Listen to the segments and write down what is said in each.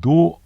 2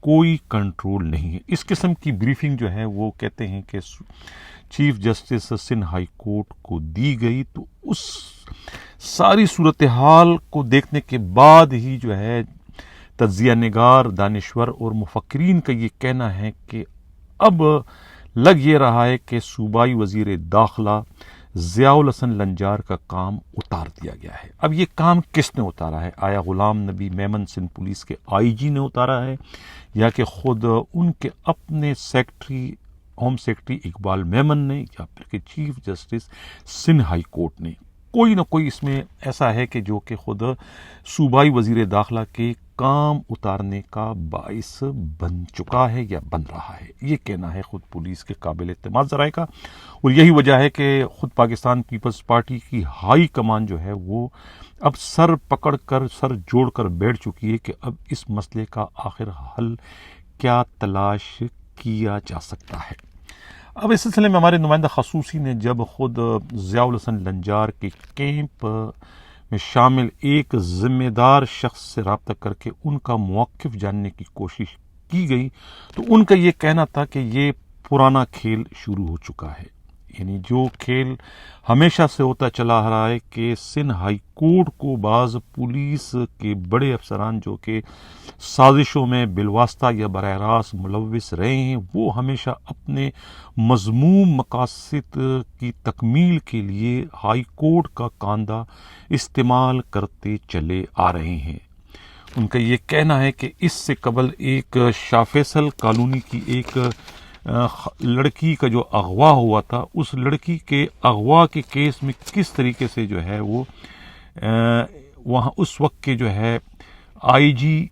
کوئی کنٹرول نہیں ہے۔ اس قسم کی بریفنگ جو ہے وہ کہتے ہیں کہ chief justice Sindh high court کو دی گئی، تو اس ساری صورتحال کو دیکھنے کے بعد ہی جو ہے تجزیہ نگار، دانشور اور مفکرین کا یہ کہنا ہے کہ اب لگ یہ رہا ہے کہ صوبائی وزیر داخلہ ضیاء الحسن لنجار کا کام اتار دیا گیا ہے۔ اب یہ کام کس نے اتارا ہے؟ آیا غلام نبی میمن سندھ پولیس کے آئی جی نے اتارا ہے، یا کہ خود ان کے اپنے secretary home secretary Iqbal Memon نے، یا پھر کہ chief justice Sindh high court نے؟ کوئی نہ کوئی اس میں ایسا ہے کہ جو کہ خود صوبائی وزیر داخلہ کے کام اتارنے کا باعث بن چکا ہے یا بن رہا ہے، یہ کہنا ہے خود پولیس کے قابل اعتماد ذرائع کا۔ اور یہی وجہ ہے کہ خود پاکستان پیپلز پارٹی کی ہائی کمان جو ہے وہ اب سر پکڑ کر، سر جوڑ کر بیٹھ چکی ہے کہ اب اس مسئلے کا آخر حل کیا تلاش کیا جا سکتا ہے۔ اب اس سلسلے میں ہمارے نمائندہ خصوصی نے جب خود ضیاء الحسن لنجار کے کیمپ میں شامل ایک ذمہ دار شخص سے رابطہ کر کے ان کا موقف جاننے کی کوشش کی گئی، تو ان کا یہ کہنا تھا کہ یہ پرانا کھیل شروع ہو چکا ہے، یعنی جو کھیل ہمیشہ سے ہوتا چلا آ رہا ہے کہ سندھ ہائی کورٹ کو بعض پولیس کے بڑے افسران جو کہ سازشوں میں بالواسطہ یا براہ راست ملوث رہے ہیں، وہ ہمیشہ اپنے مذموم مقاصد کی تکمیل کے لیے ہائی کورٹ کا کاندھا استعمال کرتے چلے آ رہے ہیں۔ ان کا یہ کہنا ہے کہ اس سے قبل ایک شاہ فیصل کالونی کی ایک لڑکی کا جو اغوا ہوا تھا، اس لڑکی کے اغوا کے کیس میں کس طریقے سے جو ہے وہ وہاں اس وقت کے جو ہے آئی جی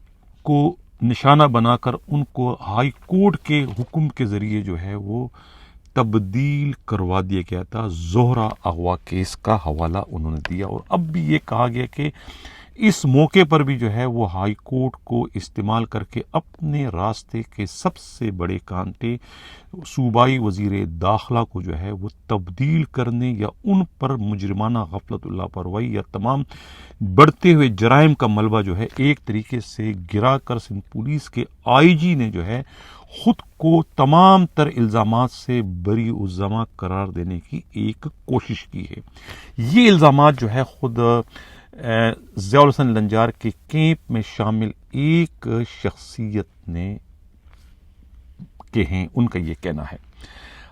کو نشانہ بنا کر ان کو ہائی کورٹ کے حکم کے ذریعے جو ہے وہ تبدیل کروا دیا گیا تھا۔ زہرہ اغوا کیس کا حوالہ انہوں نے دیا، اور اب بھی یہ کہا گیا کہ اس موقع پر بھی جو ہے وہ ہائی کورٹ کو استعمال کر کے اپنے راستے کے سب سے بڑے کانٹے صوبائی وزیر داخلہ کو جو ہے وہ تبدیل کرنے یا ان پر مجرمانہ غفلت اللہ پرواہی یا تمام بڑھتے ہوئے جرائم کا ملبہ جو ہے ایک طریقے سے گرا کر سندھ پولیس کے آئی جی نے جو ہے خود کو تمام تر الزامات سے بری الزامہ قرار دینے کی ایک کوشش کی ہے۔ یہ الزامات جو ہے خود ضیاء الحسن لنجار کے کیمپ میں شامل ایک شخصیت نے کہ ہیں، ان کا یہ کہنا ہے۔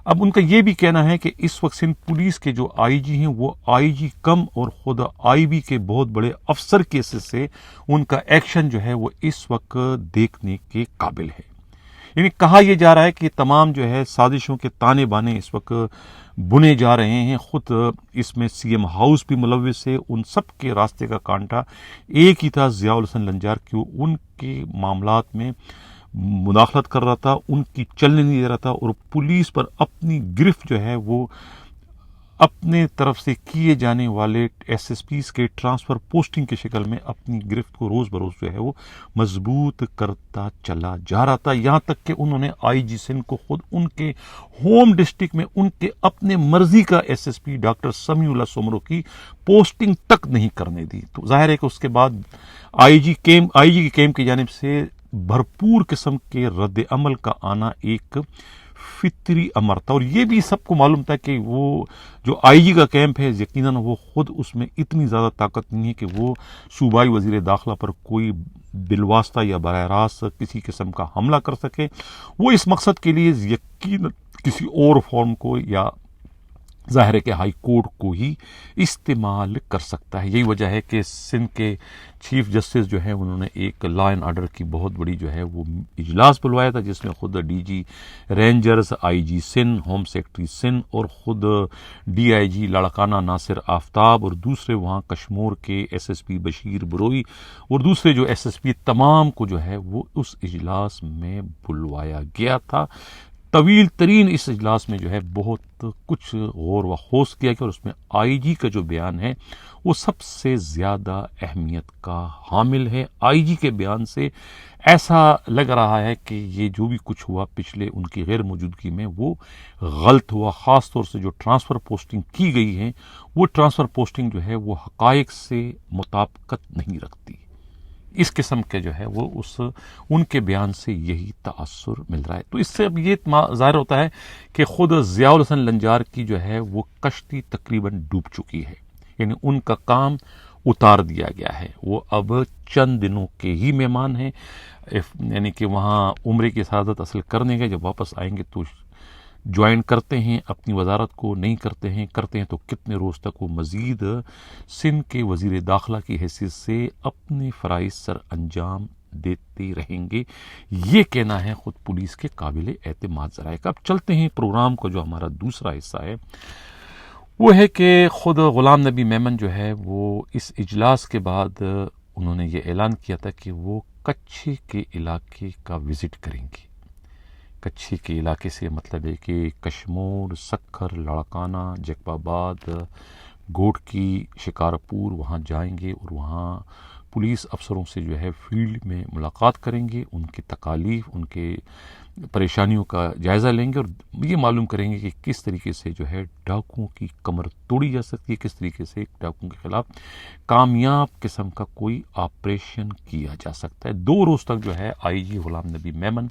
اب ان کا یہ بھی کہنا ہے کہ اس وقت سندھ پولیس کے جو آئی جی ہیں وہ آئی جی کم اور خود آئی بی کے بہت بڑے افسر کے حصے سے ان کا ایکشن جو ہے وہ اس وقت دیکھنے کے قابل ہے۔ یعنی کہا یہ جا رہا ہے کہ تمام جو ہے سازشوں کے تانے بانے اس وقت بنے جا رہے ہیں، خود اس میں سی ایم ہاؤس بھی ملوث ہے، ان سب کے راستے کا کانٹا ایک ہی تھا، ضیاء الحسن لنجار کیوں ان کے معاملات میں مداخلت کر رہا تھا، ان کی چلنے نہیں دے رہا تھا، اور پولیس پر اپنی گرفت جو ہے وہ اپنے طرف سے کیے جانے والے ایس ایس پیز کے ٹرانسفر پوسٹنگ کی شکل میں اپنی گرفت کو روز بروز جو ہے وہ مضبوط کرتا چلا جا رہا تھا، یہاں تک کہ انہوں نے آئی جی سندھ کو خود ان کے ہوم ڈسٹرکٹ میں ان کے اپنے مرضی کا ایس ایس پی ڈاکٹر سمیع اللہ سمرو کی پوسٹنگ تک نہیں کرنے دی۔ تو ظاہر ہے کہ اس کے بعد آئی جی کے کیمپ کی جانب سے بھرپور قسم کے رد عمل کا آنا ایک فطری امر تھا، اور یہ بھی سب کو معلوم تھا کہ وہ جو آئی جی کا کیمپ ہے یقیناً وہ خود اس میں اتنی زیادہ طاقت نہیں ہے کہ وہ صوبائی وزیر داخلہ پر کوئی بالواسطہ یا براہ راست کسی قسم کا حملہ کر سکے۔ وہ اس مقصد کے لیے یقیناً کسی اور فارم کو یا ظاہر ہے کہ ہائی کورٹ کو ہی استعمال کر سکتا ہے۔ یہی وجہ ہے کہ سندھ کے چیف جسٹس جو ہیں انہوں نے ایک لا اینڈ آرڈر کی بہت بڑی جو ہے وہ اجلاس بلوایا تھا، جس میں خود ڈی جی رینجرز، آئی جی سندھ، ہوم سیکرٹری سندھ اور خود ڈی آئی جی لاڑکانہ ناصر آفتاب اور دوسرے وہاں کشمور کے ایس ایس پی بشیر بروئی اور دوسرے جو ایس ایس پی تمام کو جو ہے وہ اس اجلاس میں بلوایا گیا تھا۔ طویل ترین اس اجلاس میں جو ہے بہت کچھ غور و خوض کیا گیا، اور اس میں آئی جی کا جو بیان ہے وہ سب سے زیادہ اہمیت کا حامل ہے۔ آئی جی کے بیان سے ایسا لگ رہا ہے کہ یہ جو بھی کچھ ہوا پچھلے ان کی غیر موجودگی میں وہ غلط ہوا، خاص طور سے جو ٹرانسفر پوسٹنگ کی گئی ہے وہ ٹرانسفر پوسٹنگ جو ہے وہ حقائق سے مطابقت نہیں رکھتی۔ اس قسم کے جو ہے وہ ان کے بیان سے یہی تاثر مل رہا ہے۔ تو اس سے اب یہ ظاہر ہوتا ہے کہ خود ضیاء الحسن لنجار کی جو ہے وہ کشتی تقریباً ڈوب چکی ہے، یعنی ان کا کام اتار دیا گیا ہے، وہ اب چند دنوں کے ہی مہمان ہیں، یعنی کہ وہاں عمرے کی سعادت حاصل کرنے کے جب واپس آئیں گے تو جوائن کرتے ہیں اپنی وزارت کو، نہیں کرتے ہیں تو کتنے روز تک وہ مزید سندھ کے وزیر داخلہ کی حیثیت سے اپنے فرائض سر انجام دیتے رہیں گے، یہ کہنا ہے خود پولیس کے قابل اعتماد ذرائع کا۔ اب چلتے ہیں پروگرام کو جو ہمارا دوسرا حصہ ہے، وہ ہے کہ خود غلام نبی میمن جو ہے وہ اس اجلاس کے بعد انہوں نے یہ اعلان کیا تھا کہ وہ کچھی کے علاقے کا وزٹ کریں گے۔ کچھی کے علاقے سے مطلب ہے کہ کشمور، سکھر، لاڑکانہ، جیکب آباد، گوٹکی، شکارپور، وہاں جائیں گے اور وہاں پولیس افسروں سے جو ہے فیلڈ میں ملاقات کریں گے، ان کی تکالیف، ان کے پریشانیوں کا جائزہ لیں گے اور یہ معلوم کریں گے کہ کس طریقے سے جو ہے ڈاکوؤں کی کمر توڑی جا سکتی ہے، کس طریقے سے ڈاکوؤں کے خلاف کامیاب قسم کا کوئی آپریشن کیا جا سکتا ہے۔ 2 روز تک جو ہے آئی جی غلام نبی میمن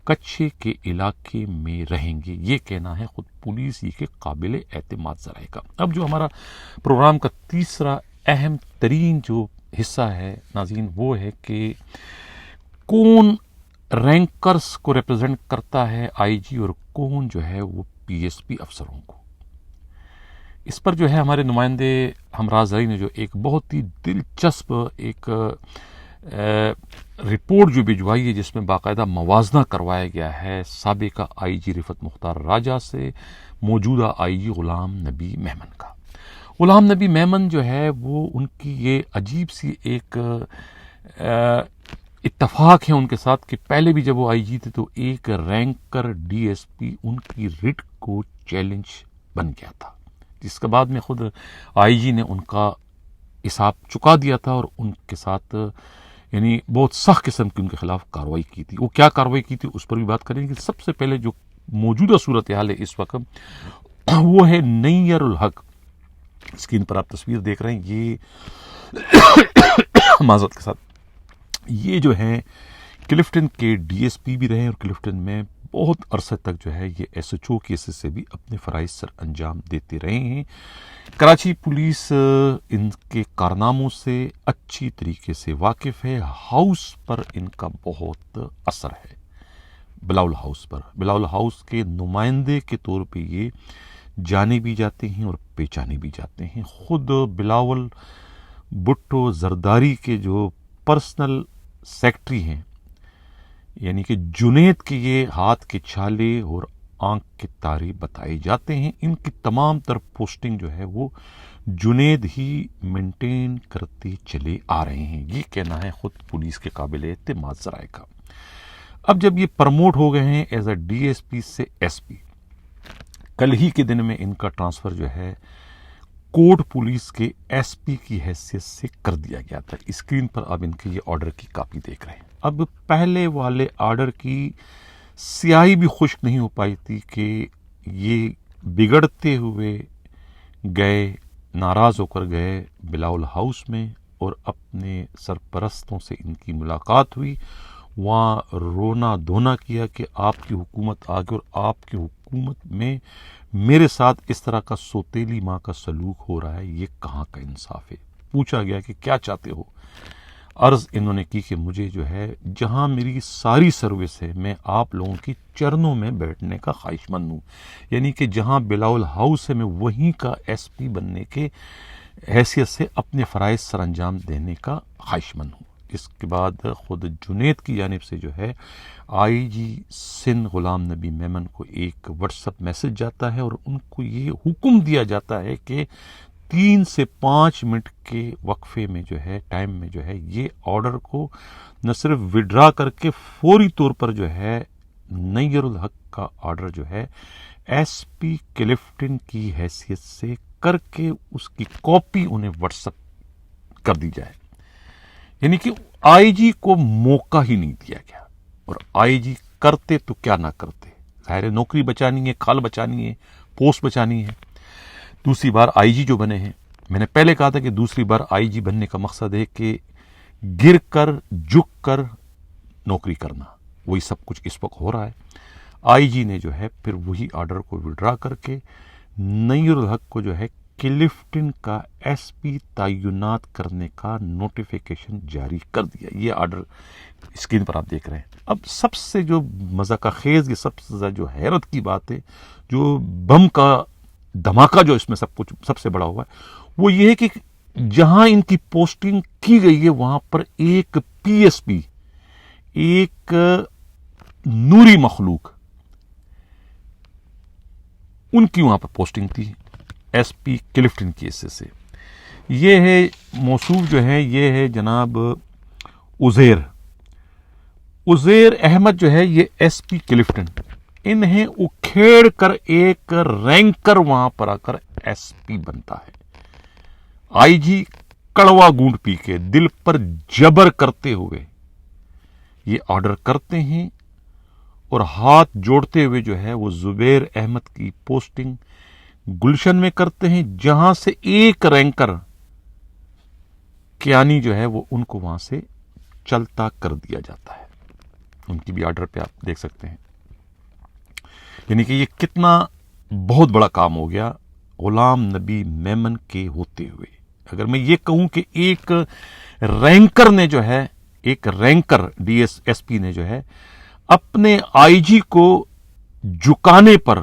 کچھے کے علاقے میں رہیں گے، یہ کہنا ہے خود پولیس کے قابل اعتماد ذرائع کا۔ اب جو ہمارا پروگرام کا تیسرا اہم ترین جو حصہ ہے ناظرین، وہ ہے کہ کون رینکرز کو ریپرزینٹ کرتا ہے آئی جی اور کون جو ہے وہ پی ایس پی افسروں کو۔ اس پر جو ہے ہمارے نمائندے ہمراہ زرعی نے جو ایک بہت ہی دلچسپ ایک رپورٹ جو بھجوائی ہے، جس میں باقاعدہ موازنہ کروایا گیا ہے سابقہ آئی جی رفعت مختار راجہ سے موجودہ آئی جی غلام نبی میمن کا۔ غلام نبی میمن جو ہے وہ ان کی یہ عجیب سی ایک اتفاق ہے ان کے ساتھ کہ پہلے بھی جب وہ آئی جی تھے تو ایک رینکر ڈی ایس پی ان کی رٹ کو چیلنج بن گیا تھا، جس کے بعد میں خود آئی جی نے ان کا حساب چکا دیا تھا اور ان کے ساتھ یعنی بہت سخت قسم کی ان کے خلاف کارروائی کی تھی۔ وہ کیا کارروائی کی تھی اس پر بھی بات کریں گے۔ سب سے پہلے جو موجودہ صورتحال ہے اس وقت وہ ہے نیر الحق، اسکرین پر آپ تصویر دیکھ رہے ہیں، یہ معذرت کے ساتھ یہ جو ہے کلفٹن کے ڈی ایس پی بھی رہے اور کلفٹن میں بہت عرصے تک جو ہے یہ ایس ایچ او کی حیثیت سے بھی اپنے فرائض سر انجام دیتے رہے ہیں۔ کراچی پولیس ان کے کارناموں سے اچھی طریقے سے واقف ہے، ہاؤس پر ان کا بہت اثر ہے، بلاول ہاؤس پر، بلاول ہاؤس کے نمائندے کے طور پہ یہ جانے بھی جاتے ہیں اور پہچانے بھی جاتے ہیں۔ خود بلاول بھٹو زرداری کے جو پرسنل سیکٹری ہیں، یعنی کہ جنید کے یہ ہاتھ کے چھالے اور آنکھ کے تارے بتائے جاتے ہیں، ان کی تمام تر پوسٹنگ جو ہے وہ جنید ہی مینٹین کرتے چلے آ رہے ہیں، یہ کہنا ہے خود پولیس کے قابل اعتماد ذرائع کا۔ اب جب یہ پرموٹ ہو گئے ہیں as a D S P سے ایس پی، کل ہی کے دن میں ان کا ٹرانسفر جو ہے کوٹ پولیس کے ایس پی کی حیثیت سے کر دیا گیا تھا۔ اسکرین پر اب ان کے یہ آرڈر کی کاپی دیکھ رہے ہیں۔ اب پہلے والے آرڈر کی سیاہی بھی خشک نہیں ہو پائی تھی کہ یہ بگڑتے ہوئے گئے، ناراض ہو کر گئے بلاول ہاؤس میں اور اپنے سرپرستوں سے ان کی ملاقات ہوئی، وہاں رونا دھونا کیا کہ آپ کی حکومت آ گئی اور آپ کی حکومت میں میرے ساتھ اس طرح کا سوتیلی ماں کا سلوک ہو رہا ہے، یہ کہاں کا انصاف ہے۔ پوچھا گیا کہ کیا چاہتے ہو، عرض انہوں نے کی کہ مجھے جو ہے جہاں میری ساری سروس ہے میں آپ لوگوں کی چرنوں میں بیٹھنے کا خواہش مند ہوں، یعنی کہ جہاں بلاول ہاؤس ہے میں وہیں کا ایس پی بننے کے حیثیت سے اپنے فرائض سر انجام دینے کا خواہش مند ہوں۔ اس کے بعد خود جنید کی جانب سے جو ہے آئی جی سندھ غلام نبی میمن کو ایک واٹس ایپ میسج جاتا ہے اور ان کو یہ حکم دیا جاتا ہے کہ 3 سے 5 منٹ کے وقفے میں جو ہے ٹائم میں جو ہے یہ آرڈر کو نہ صرف وڈرا کر کے فوری طور پر جو ہے نیر الحق کا آرڈر جو ہے ایس پی کلفٹن کی حیثیت سے کر کے اس کی کاپی انہیں واٹس ایپ کر دی جائے، یعنی کہ آئی جی کو موقع ہی نہیں دیا گیا۔ اور آئی جی کرتے تو کیا نہ کرتے، ظاہر نوکری بچانی ہے، کھال بچانی ہے، پوسٹ بچانی ہے۔ دوسری بار آئی جی جو بنے ہیں، میں نے پہلے کہا تھا کہ دوسری بار آئی جی بننے کا مقصد ہے کہ گر کر جھک کر نوکری کرنا، وہی سب کچھ اس وقت ہو رہا ہے۔ آئی جی نے جو ہے پھر وہی آرڈر کو وڈرا کر کے نیر الحق کو جو ہے کلفٹن کا ایس پی تعینات کرنے کا نوٹیفیکیشن جاری کر دیا۔ یہ آرڈر اسکرین پر آپ دیکھ رہے ہیں۔ اب سب سے جو مزہ کا خیز، یہ سب سے جو حیرت کی بات ہے، جو بم کا دھماکہ جو اس میں سب سے بڑا ہوا ہے، وہ یہ ہے کہ جہاں ان کی پوسٹنگ کی گئی ہے وہاں پر ایک پی ایس پی، ایک نوری مخلوق، ان کی وہاں پر پوسٹنگ تھی ایس پی کلفٹن کی حصے سے۔ یہ ہے موصوف جو ہے، یہ ہے جناب عزیر احمد جو ہے، یہ ایس پی کلفٹن، انہیں اکھیڑ کر ایک رینکر وہاں پر آ کر ایس پی بنتا ہے۔ آئی جی کڑوا گونڈ پی کے دل پر جبر کرتے ہوئے یہ آرڈر کرتے ہیں اور ہاتھ جوڑتے ہوئے جو ہے وہ زبیر احمد کی پوسٹنگ گلشن میں کرتے ہیں، جہاں سے ایک رینکر کیانی جو ہے وہ ان کو وہاں سے چلتا کر دیا جاتا ہے۔ ان کی بھی آرڈر پہ آپ دیکھ سکتے ہیں۔ یعنی کہ یہ کتنا بہت بڑا کام ہو گیا غلام نبی میمن کے ہوتے ہوئے۔ اگر میں یہ کہوں کہ ایک رینکر نے جو ہے، ایک رینکر ڈی ایس پی نے جو ہے اپنے آئی جی کو جھکانے پر،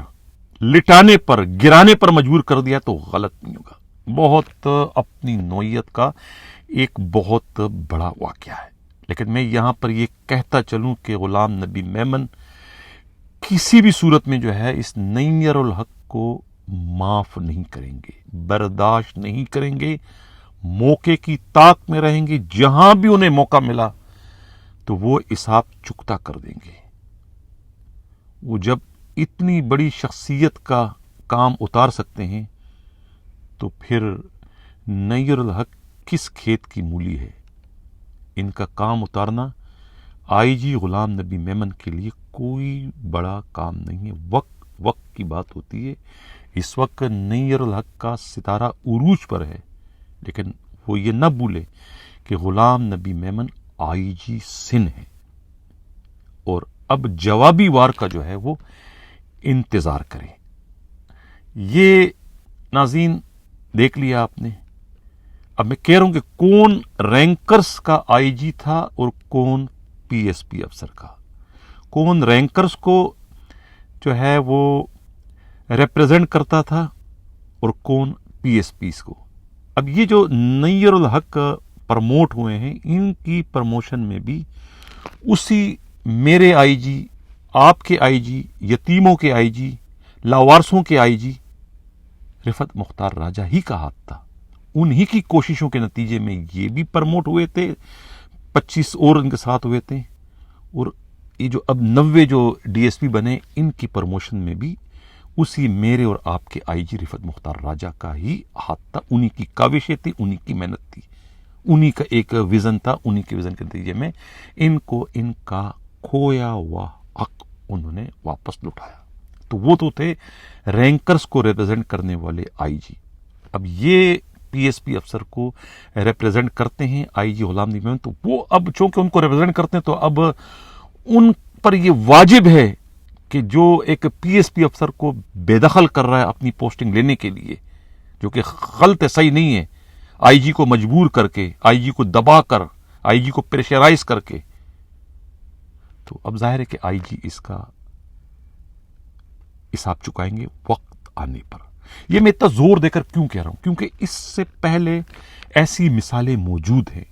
لٹانے پر، گرانے پر مجبور کر دیا تو غلط نہیں ہوگا۔ بہت اپنی نوعیت کا ایک بہت بڑا واقعہ ہے۔ لیکن میں یہاں پر یہ کہتا چلوں کہ غلام نبی میمن کسی بھی صورت میں جو ہے اس نیر الحق کو معاف نہیں کریں گے، برداشت نہیں کریں گے، موقع کی طاق میں رہیں گے۔ جہاں بھی انہیں موقع ملا تو وہ حساب چکتا کر دیں گے۔ وہ جب اتنی بڑی شخصیت کا کام اتار سکتے ہیں تو پھر نیر الحق کس کھیت کی مولی ہے؟ ان کا کام اتارنا آئی جی غلام نبی میمن کے لیے کوئی بڑا کام نہیں ہے۔ وقت کی بات ہوتی ہے۔ اس وقت نیر الحق کا ستارہ عروج پر ہے، لیکن وہ یہ نہ بھولے کہ غلام نبی میمن آئی جی سن ہے، اور اب جوابی وار کا جو ہے وہ انتظار کریں۔ یہ ناظرین دیکھ لیا آپ نے۔ اب میں کہہ رہا ہوں کہ کون رینکرز کا آئی جی تھا اور کون پی ایس پی افسر کا، کون رینکرز کو جو ہے وہ ریپریزنٹ کرتا تھا اور کون پی ایس پیز کو۔ اب یہ جو نیر الحق پرموٹ ہوئے ہیں، ان کی پرموشن میں بھی اسی میرے آئی جی، آپ کے آئی جی، یتیموں کے آئی جی، لاوارسوں کے آئی جی رفعت مختار راجہ ہی کا ہاتھ تھا۔ انہی کی کوششوں کے نتیجے میں یہ بھی پرموٹ ہوئے تھے، 25 اور ان کے ساتھ ہوئے تھے، اور یہ جو اب 90 جو ڈی ایس پی بنے، ان کی پرموشن میں بھی اسی میرے اور آپ کے آئی جی رفعت مختار راجہ کا ہی ہاتھ تھا۔ انہی کی کاوشیں تھی، انہی کی محنت تھی، انہی کا ایک ویژن تھا۔ انہی کے ویژن کے نتیجے میں ان کو ان کا کھویا ہوا حق انہوں نے واپس لوٹایا۔ تو وہ تو تھے رینکرز کو ریپرزینٹ کرنے والے آئی جی۔ اب یہ پی ایس پی افسر کو ریپرزینٹ کرتے ہیں آئی جی غلام نبی میمن، تو وہ اب چونکہ ان کو ریپرزینٹ کرتے ہیں تو اب ان پر یہ واجب ہے کہ جو ایک پی ایس پی افسر کو بے دخل کر رہا ہے اپنی پوسٹنگ لینے کے لیے، جو کہ غلط ہے، صحیح نہیں ہے، آئی جی کو مجبور کر کے، آئی جی کو دبا کر، آئی جی کو پریشرائز کر کے، تو اب ظاہر ہے کہ آئی جی اس کا حساب چکائیں گے وقت آنے پر۔ یہ میں اتنا زور دے کر کیوں کہہ رہا ہوں؟ کیونکہ اس سے پہلے ایسی مثالیں موجود ہیں۔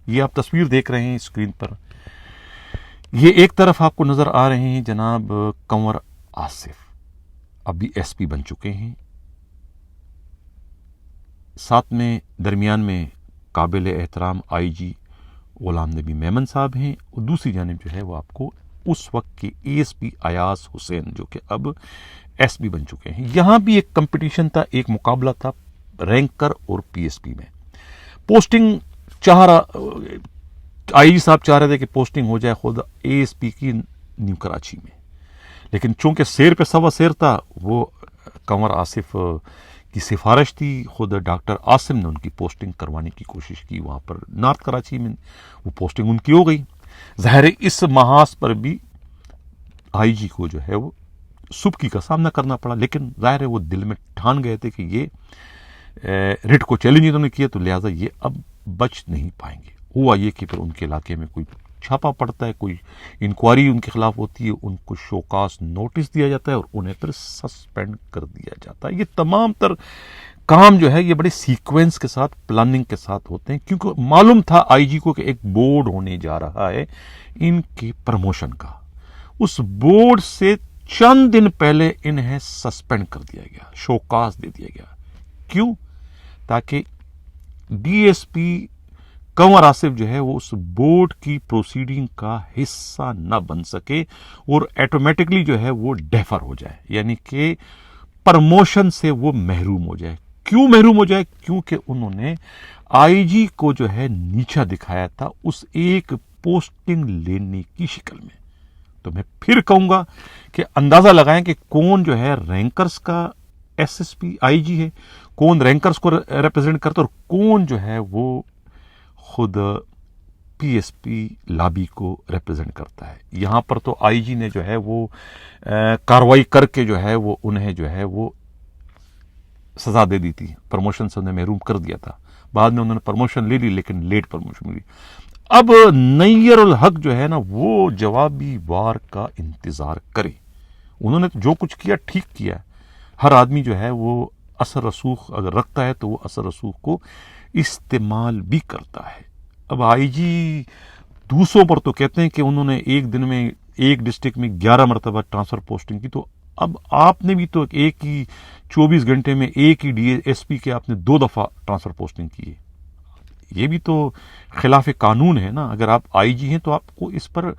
یہ آپ تصویر دیکھ رہے ہیں اسکرین پر، یہ ایک طرف آپ کو نظر آ رہے ہیں جناب کنور آصف، ابھی ایس پی بن چکے ہیں، ساتھ میں درمیان میں قابل احترام آئی جی غلام نبی میمن صاحب ہیں، اور دوسری جانب جو ہے وہ آپ کو اس وقت کے اے ایس پی ایاز حسین جو کہ اب ایس پی بن چکے ہیں۔ یہاں بھی ایک کمپٹیشن تھا، ایک مقابلہ تھا رینکر اور پی ایس پی میں۔ پوسٹنگ آئی جی صاحب چاہ رہے تھے کہ پوسٹنگ ہو جائے خود اے ایس پی کی نیو کراچی میں، لیکن چونکہ سیر پہ سوا سیر تھا، وہ کنور آصف کی سفارش تھی. خود ڈاکٹر عاصم نے ان کی پوسٹنگ کروانے کی کوشش کی وہاں پر نارتھ کراچی میں. وہ پوسٹنگ ان کی ہو گئی. ظاہر ہے اس محاذ پر بھی آئی جی کو جو ہے وہ سبکی کا سامنا کرنا پڑا, لیکن ظاہر ہے وہ دل میں ٹھان گئے تھے کہ یہ رٹ کو چیلنج انہوں نے کیا, تو لہٰذا یہ اب بچ نہیں پائیں گے. ہوا یہ کہ پھر ان کے علاقے میں کوئی چھاپا پڑتا ہے, کوئی انکوائری ان کے خلاف ہوتی ہے, ان کو شوکاز نوٹس دیا جاتا ہے اور انہیں پھر سسپینڈ کر دیا جاتا ہے. یہ تمام تر کام جو ہے یہ بڑے سیکوینس کے ساتھ, پلاننگ کے ساتھ ہوتے ہیں, کیونکہ معلوم تھا آئی جی کو کہ ایک بورڈ ہونے جا رہا ہے ان کی پروموشن کا. اس بورڈ سے چند دن پہلے انہیں سسپینڈ کر دیا گیا, شوکاز دے دیا گیا. کیوں؟ تاکہ ڈی ایس پی کنور آصف جو ہے وہ اس بورڈ کی پروسیڈنگ کا حصہ نہ بن سکے اور ایٹومیٹکلی جو ہے وہ ڈیفر ہو جائے, یعنی کہ پرموشن سے وہ محروم ہو جائے. کیوں محروم ہو جائے؟ کیونکہ انہوں نے آئی جی کو جو ہے نیچا دکھایا تھا اس ایک پوسٹنگ لینے کی شکل میں. تو میں پھر کہوں گا کہ اندازہ لگائیں کہ کون جو ہے رینکرز کا ایس ایس پی آئی جی ہے, کون رینکرز کو ریپرزینٹ کرتا ہے, اور کون جو ہے وہ خود پی ایس پی لابی کو ریپرزینٹ کرتا ہے. یہاں پر تو آئی جی نے جو ہے وہ کاروائی کر کے جو ہے وہ انہیں جو ہے وہ سزا دے دی تھی, پروموشن سے انہیں محروم کر دیا تھا. بعد میں انہوں نے پروموشن لے لی, لیکن لیٹ پروموشن ملی. اب نیر الحق جو ہے نا وہ جوابی وار کا انتظار کرے. انہوں نے جو کچھ کیا ٹھیک کیا. ہر آدمی جو ہے وہ اثر رسوخ اگر رکھتا ہے تو وہ اثر رسوخ کو استعمال بھی کرتا ہے. اب آئی جی دوسروں پر تو کہتے ہیں کہ انہوں نے ایک دن میں ایک ڈسٹرکٹ میں 11 مرتبہ ٹرانسفر پوسٹنگ کی, تو اب آپ نے بھی تو ایک ہی 24 گھنٹے میں ایک ہی ڈی ایس پی کے آپ نے 2 دفعہ ٹرانسفر پوسٹنگ کی ہے. یہ بھی تو خلاف قانون ہے نا. اگر آپ آئی جی ہیں تو آپ کو اس پر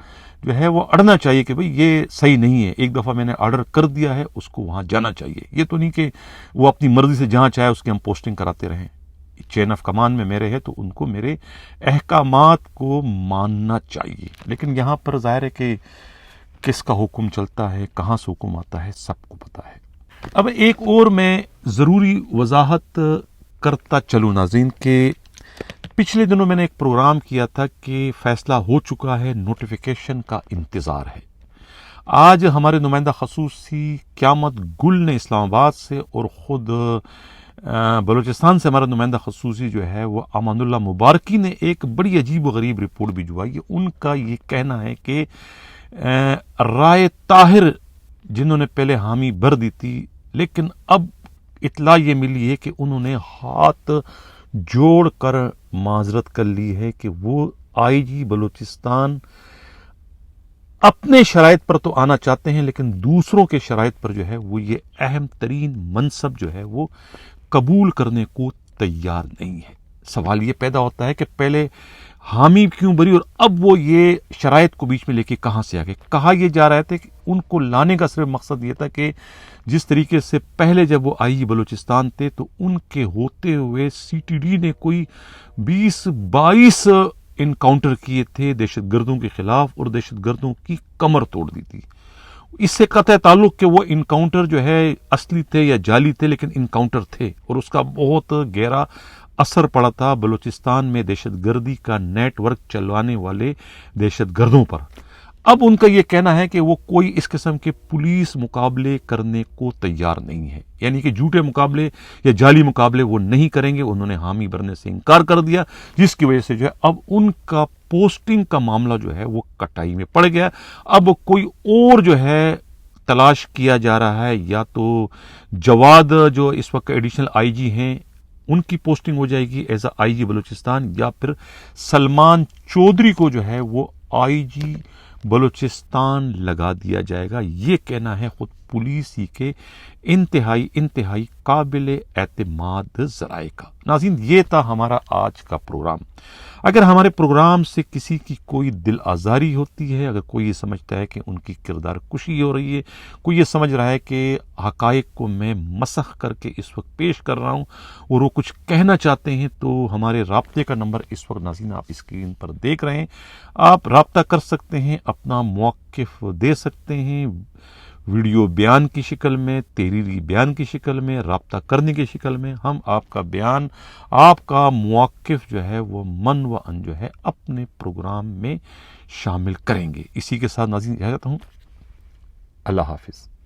جو ہے وہ اڑنا چاہیے کہ بھئی یہ صحیح نہیں ہے, ایک دفعہ میں نے آرڈر کر دیا ہے, اس کو وہاں جانا چاہیے. یہ تو نہیں کہ وہ اپنی مرضی سے جہاں چاہے اس کی ہم پوسٹنگ کراتے رہیں. چین آف کمان میں میرے ہے تو ان کو میرے احکامات کو ماننا چاہیے. لیکن یہاں پر ظاہر ہے کہ کس کا حکم چلتا ہے, کہاں سے حکم آتا ہے, سب کو پتا ہے. اب ایک اور میں ضروری وضاحت کرتا چلوں ناظرین کہ پچھلے دنوں میں نے ایک پروگرام کیا تھا کہ فیصلہ ہو چکا ہے, نوٹیفیکیشن کا انتظار ہے. آج ہمارے نمائندہ خصوصی قیامت گل نے اسلام آباد سے اور خود بلوچستان سے ہمارا نمائندہ خصوصی جو ہے وہ امان اللہ مبارکی نے ایک بڑی عجیب و غریب رپورٹ بھجوائی ہے. ان کا یہ کہنا ہے کہ رائے طاہر جنہوں نے پہلے حامی بھر دی تھی, لیکن اب اطلاع یہ ملی ہے کہ انہوں نے ہاتھ جوڑ کر معذرت کر لی ہے کہ وہ آئی جی بلوچستان اپنے شرائط پر تو آنا چاہتے ہیں, لیکن دوسروں کے شرائط پر جو ہے وہ یہ اہم ترین منصب جو ہے وہ قبول کرنے کو تیار نہیں ہے. سوال یہ پیدا ہوتا ہے کہ پہلے حامی کیوں بری اور اب وہ یہ شرائط کو بیچ میں لے کے کہاں سے آگے. کہا یہ جا رہا تھا کہ ان کو لانے کا صرف مقصد یہ تھا کہ جس طریقے سے پہلے جب وہ آئی جی بلوچستان تھے تو ان کے ہوتے ہوئے سی ٹی ڈی نے کوئی 20-22 انکاؤنٹر کیے تھے دہشت گردوں کے خلاف اور دہشت گردوں کی کمر توڑ دی تھی. اس سے قطع تعلق کہ وہ انکاؤنٹر جو ہے اصلی تھے یا جعلی تھے, لیکن انکاؤنٹر تھے اور اس کا بہت گہرا اثر پڑا تھا بلوچستان میں دہشت گردی کا نیٹ ورک چلوانے والے دہشت گردوں پر. اب ان کا یہ کہنا ہے کہ وہ کوئی اس قسم کے پولیس مقابلے کرنے کو تیار نہیں ہے, یعنی کہ جھوٹے مقابلے یا جعلی مقابلے وہ نہیں کریں گے. انہوں نے حامی بھرنے سے انکار کر دیا, جس کی وجہ سے جو ہے اب ان کا پوسٹنگ کا معاملہ جو ہے وہ کٹائی میں پڑ گیا. اب کوئی اور جو ہے تلاش کیا جا رہا ہے, یا تو جواد جو اس وقت ایڈیشنل آئی جی ہیں ان کی پوسٹنگ ہو جائے گی ایز اے آئی جی بلوچستان, یا پھر سلمان چودھری کو جو ہے وہ آئی جی بلوچستان لگا دیا جائے گا. یہ کہنا ہے خود پولیس ہی کے انتہائی قابل اعتماد ذرائع کا. ناظرین, یہ تھا ہمارا آج کا پروگرام. اگر ہمارے پروگرام سے کسی کی کوئی دل آزاری ہوتی ہے, اگر کوئی یہ سمجھتا ہے کہ ان کی کردار کشی ہو رہی ہے, کوئی یہ سمجھ رہا ہے کہ حقائق کو میں مسخ کر کے اس وقت پیش کر رہا ہوں اور وہ کچھ کہنا چاہتے ہیں, تو ہمارے رابطے کا نمبر اس وقت ناظرین آپ اسکرین پر دیکھ رہے ہیں. آپ رابطہ کر سکتے ہیں, اپنا موقف دے سکتے ہیں, ویڈیو بیان کی شکل میں، تحریری بیان کی شکل میں، رابطہ کرنے کی شکل میں ہم آپ کا بیان، آپ کا مواقف جو ہے وہ من و ان جو ہے اپنے پروگرام میں شامل کریں گے۔ اسی کے ساتھ ناظرین اجازت ہوں، اللہ حافظ۔